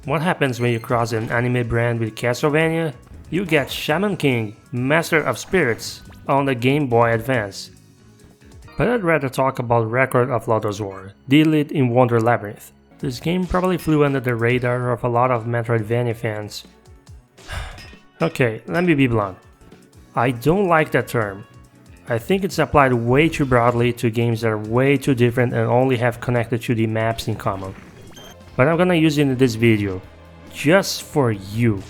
What happens when you cross an anime brand with Castlevania? You get Shaman King, Master of Spirits, on the Game Boy Advance. But I'd rather talk about Record of Lodoss War, Deedlit in Wonder Labyrinth. This game probably flew under the radar of a lot of Metroidvania fans. Okay, let me be blunt. I don't like that term. I think it's applied way too broadly to games that are way too different and only have connected 2D maps in common. But I'm gonna use it in this video, just for you.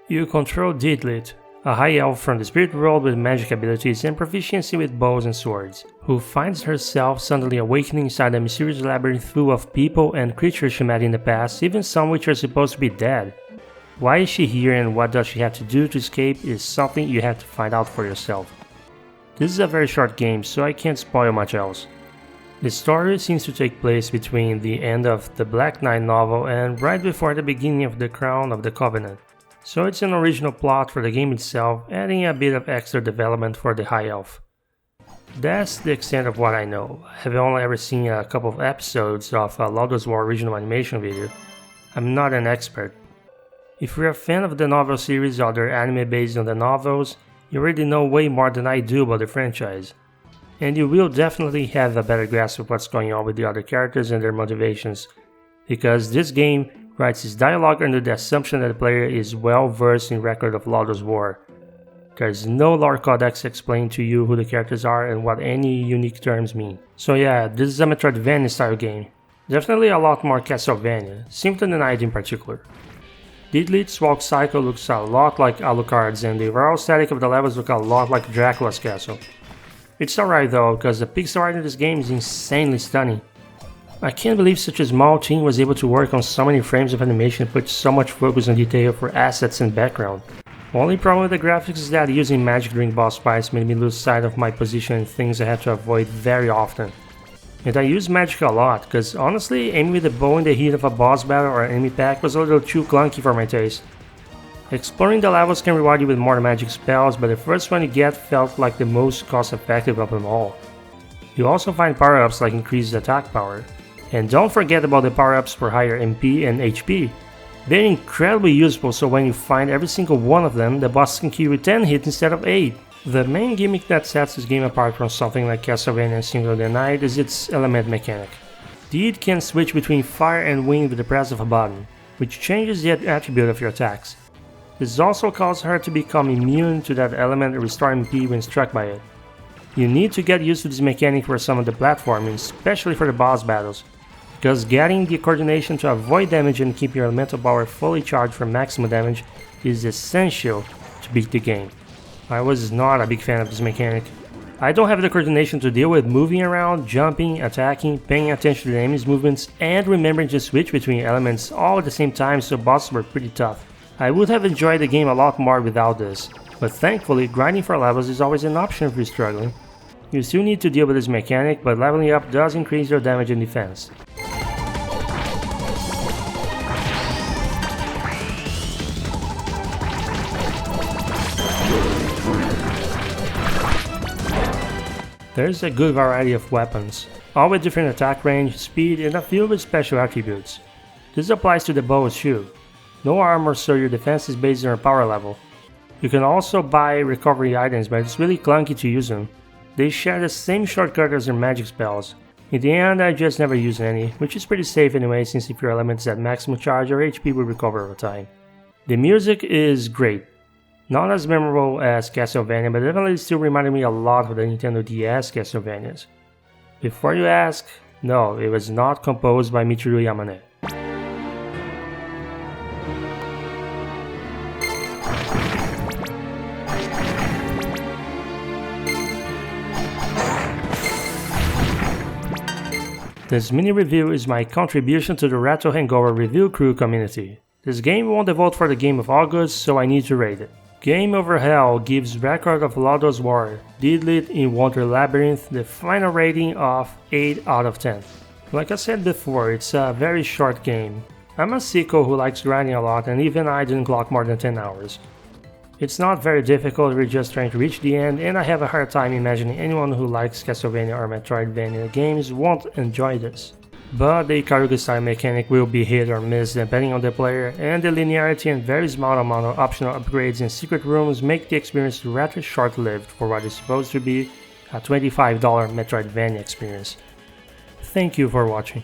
You control Deedlit, a high elf from the spirit world with magic abilities and proficiency with bows and swords, who finds herself suddenly awakening inside a mysterious labyrinth full of people and creatures she met in the past, even some which are supposed to be dead. Why is she here and what does she have to do to escape is something you have to find out for yourself. This is a very short game, so I can't spoil much else. The story seems to take place between the end of the Black Knight novel and right before the beginning of the Crown of the Covenant. So it's an original plot for the game itself, adding a bit of extra development for the High Elf. That's the extent of what I know. I have only ever seen a couple of episodes of a Lodoss War original animation video. I'm not an expert. If you're a fan of the novel series or other anime based on the novels, you already know way more than I do about the franchise. And you will definitely have a better grasp of what's going on with the other characters and their motivations, because this game writes its dialogue under the assumption that the player is well versed in Record of Lodoss War. There's no lore codex explaining to you who the characters are and what any unique terms mean. So yeah, this is a Metroidvania style game. Definitely a lot more Castlevania, Symphony of the Night in particular. Deedlit's walk cycle looks a lot like Alucard's and the overall aesthetic of the levels look a lot like Dracula's castle. It's alright though, because the pixel art in this game is insanely stunning. I can't believe such a small team was able to work on so many frames of animation and put so much focus on detail for assets and background. Only problem with the graphics is that using magic during boss fights made me lose sight of my position and things I had to avoid very often. And I use magic a lot, because honestly, aiming with a bow in the heat of a boss battle or enemy pack was a little too clunky for my taste. Exploring the levels can reward you with more magic spells, but the first one you get felt like the most cost effective of them all. You also find power-ups like increased attack power. And don't forget about the power-ups for higher MP and HP. They're incredibly useful, so when you find every single one of them, the boss can kill you with 10 hits instead of 8. The main gimmick that sets this game apart from something like Castlevania and Symphony of the Night is its element mechanic. Deed can switch between fire and wind with the press of a button, which changes the attribute of your attacks. This also causes her to become immune to that element and restore MP when struck by it. You need to get used to this mechanic for some of the platforming, especially for the boss battles, because getting the coordination to avoid damage and keep your elemental power fully charged for maximum damage is essential to beat the game. I was not a big fan of this mechanic. I don't have the coordination to deal with moving around, jumping, attacking, paying attention to the enemy's movements, and remembering to switch between elements all at the same time, so bosses were pretty tough. I would have enjoyed the game a lot more without this, but thankfully grinding for levels is always an option if you're struggling. You still need to deal with this mechanic, but leveling up does increase your damage and defense. There's a good variety of weapons, all with different attack range, speed, and a few with special attributes. This applies to the bows too. No armor, so your defense is based on your power level. You can also buy recovery items, but it's really clunky to use them. They share the same shortcut as your magic spells. In the end, I just never use any, which is pretty safe anyway since if your element is at maximum charge, your HP will recover over time. The music is great. Not as memorable as Castlevania, but definitely still reminded me a lot of the Nintendo DS Castlevanias. Before you ask, no, it was not composed by Michiru Yamane. This mini review is my contribution to the Retro Hangover review crew community. This game won the vote for the Game of August, so I need to rate it. Game Over Hell gives Record of Lodoss War, Deedlit in Wonder Labyrinth the final rating of 8 out of 10. Like I said before, it's a very short game. I'm a sicko who likes grinding a lot and even I didn't clock more than 10 hours. It's not very difficult, we're just trying to reach the end, and I have a hard time imagining anyone who likes Castlevania or Metroidvania games won't enjoy this. but the Ikaruga style mechanic will be hit or miss depending on the player, and the linearity and very small amount of optional upgrades in secret rooms make the experience rather short-lived for what is supposed to be a $25 Metroidvania experience. Thank you for watching.